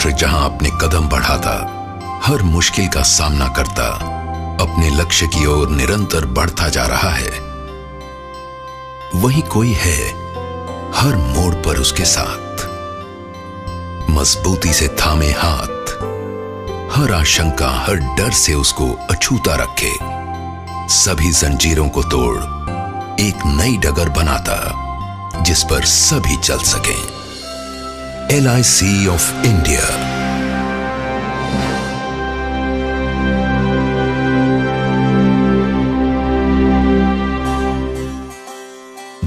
राष्ट्र जहां अपने कदम बढ़ाता, हर मुश्किल का सामना करता, अपने लक्ष्य की ओर निरंतर बढ़ता जा रहा है, वही कोई है हर मोड़ पर उसके साथ, मजबूती से थामे हाथ, हर आशंका हर डर से उसको अछूता रखे, सभी जंजीरों को तोड़ एक नई डगर बनाता जिस पर सभी चल सकें। LIC of India.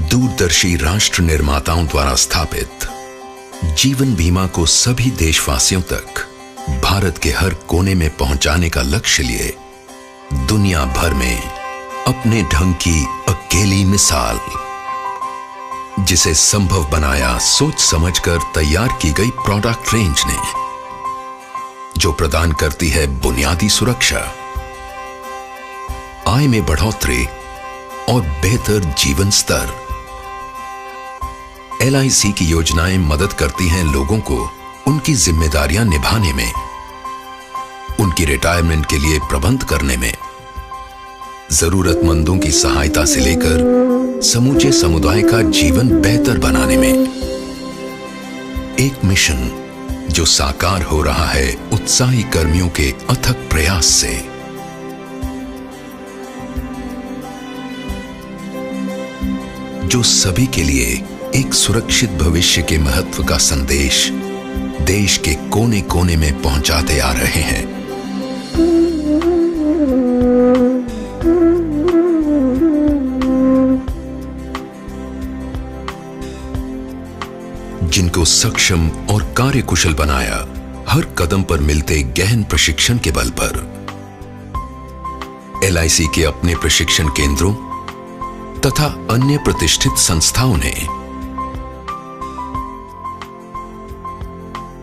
दूरदर्शी राष्ट्र निर्माताओं द्वारा स्थापित जीवन बीमा को सभी देशवासियों तक भारत के हर कोने में पहुंचाने का लक्ष्य लिए दुनिया भर में अपने ढंग की अकेली मिसाल, जिसे संभव बनाया सोच समझकर तैयार की गई प्रोडक्ट रेंज ने, जो प्रदान करती है बुनियादी सुरक्षा, आय में बढ़ोतरी और बेहतर जीवन स्तर। LIC की योजनाएं मदद करती हैं लोगों को उनकी जिम्मेदारियां निभाने में, उनकी रिटायरमेंट के लिए प्रबंध करने में, जरूरतमंदों की सहायता से लेकर समूचे समुदाय का जीवन बेहतर बनाने में। एक मिशन जो साकार हो रहा है उत्साही कर्मियों के अथक प्रयास से। जो सभी के लिए एक सुरक्षित भविष्य के महत्व का संदेश देश के कोने कोने में पहुंचाते आ रहे हैं। जिनको सक्षम और कार्यकुशल बनाया हर कदम पर मिलते गहन प्रशिक्षण के बल पर। LIC के अपने प्रशिक्षण केंद्रों तथा अन्य प्रतिष्ठित संस्थाओं ने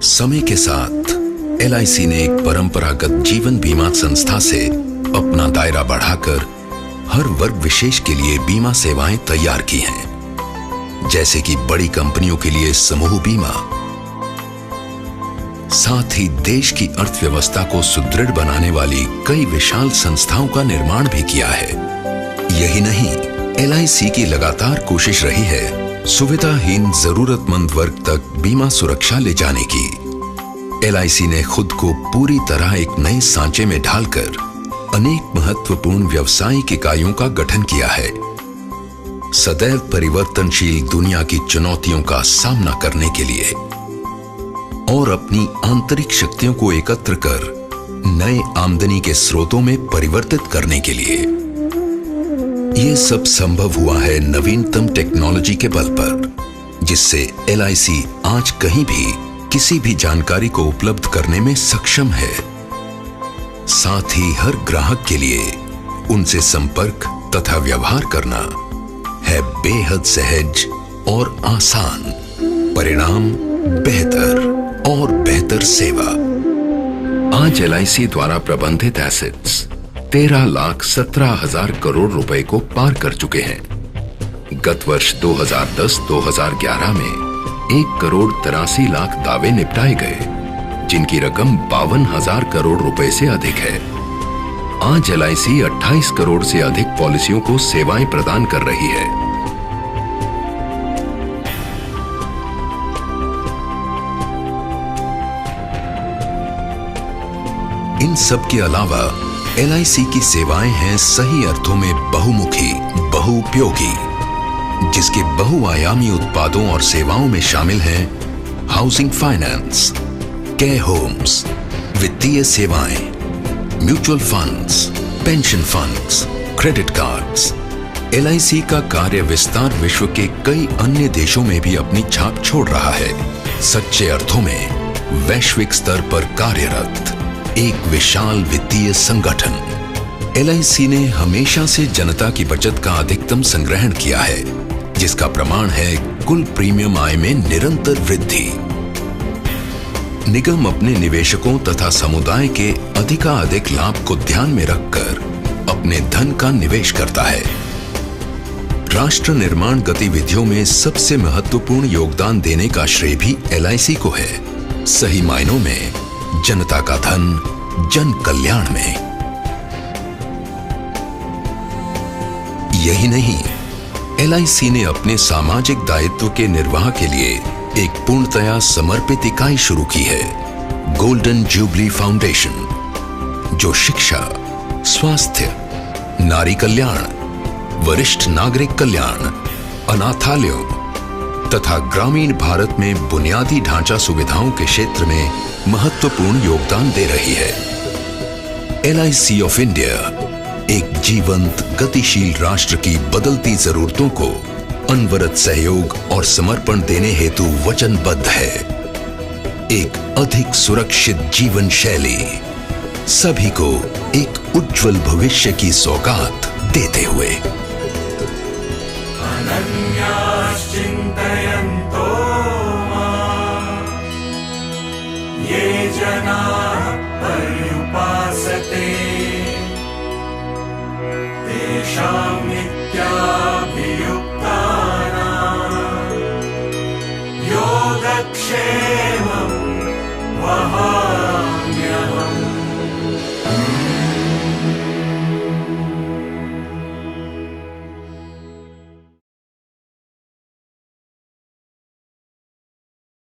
समय के साथ LIC ने एक परंपरागत जीवन बीमा संस्था से अपना दायरा बढ़ाकर हर वर्ग विशेष के लिए बीमा सेवाएं तैयार की हैं, जैसे कि बड़ी कंपनियों के लिए समूह बीमा। साथ ही देश की अर्थव्यवस्था को सुदृढ़ बनाने वाली कई विशाल संस्थाओं का निर्माण भी किया है। यही नहीं, LIC की लगातार कोशिश रही है सुविधाहीन जरूरतमंद वर्ग तक बीमा सुरक्षा ले जाने की। LIC ने खुद को पूरी तरह एक नए सांचे में ढालकर अनेक महत्वपूर्ण व्यावसायिक इकाइयों का गठन किया है, सदैव परिवर्तनशील दुनिया की चुनौतियों का सामना करने के लिए और अपनी आंतरिक शक्तियों को एकत्र कर नए आमदनी के स्रोतों में परिवर्तित करने के लिए। यह सब संभव हुआ है नवीनतम टेक्नोलॉजी के बल पर, जिससे LIC आज कहीं भी किसी भी जानकारी को उपलब्ध करने में सक्षम है। साथ ही हर ग्राहक के लिए उनसे संपर्क तथा व्यवहार करना है बेहद सहज और आसान। परिणाम बेहतर और बेहतर सेवा। आज LIC द्वारा प्रबंधित एसेट्स 13,17,000 करोड़ रुपए को पार कर चुके हैं। गत वर्ष 2010-2011 में 1,83,00,000 दावे निपटाए गए, जिनकी रकम 52,000 करोड़ रुपए से अधिक है। आज LIC 28 करोड़ से अधिक पॉलिसियों को सेवाएं प्रदान कर रही है। इन सब के अलावा LIC की सेवाएं हैं सही अर्थों में बहुमुखी, बहुउपयोगी, जिसके बहुआयामी उत्पादों और सेवाओं में शामिल हैं हाउसिंग फाइनेंस, केयर होम्स, वित्तीय सेवाएं, mutual funds, pension funds, credit cards. LIC का कार्य विस्तार विश्व के कई अन्य देशों में भी अपनी छाप छोड़ रहा है। सच्चे अर्थों में वैश्विक स्तर पर कार्यरत एक विशाल वित्तीय संगठन। LIC ने हमेशा से जनता की बचत का अधिकतम संग्रहण किया है, जिसका प्रमाण है कुल प्रीमियम आय में निरंतर वृद्धि। निगम अपने निवेशकों तथा समुदाय के अधिकाधिक लाभ को ध्यान में रखकर अपने धन का निवेश करता है। राष्ट्र निर्माण गतिविधियों में सबसे महत्वपूर्ण योगदान देने का श्रेय भी LIC को है। सही मायनों में जनता का धन जन कल्याण में। यही नहीं, LIC ने अपने सामाजिक दायित्व के निर्वाह के लिए एक पूर्णतया समर्पित इकाई शुरू की है, गोल्डन जुबली फाउंडेशन, जो शिक्षा, स्वास्थ्य, नारी कल्याण, वरिष्ठ नागरिक कल्याण, अनाथालयों तथा ग्रामीण भारत में बुनियादी ढांचा सुविधाओं के क्षेत्र में महत्वपूर्ण योगदान दे रही है। LIC ऑफ इंडिया एक जीवंत, गतिशील राष्ट्र की बदलती जरूरतों को अनवरत सहयोग और समर्पण देने हेतु वचनबद्ध है। एक अधिक सुरक्षित जीवन शैली, सभी को एक उज्जवल भविष्य की सौगात देते हुए। अनन्याश्चिन्तयन्तो मां ये जनाः पर्युपासते तेषां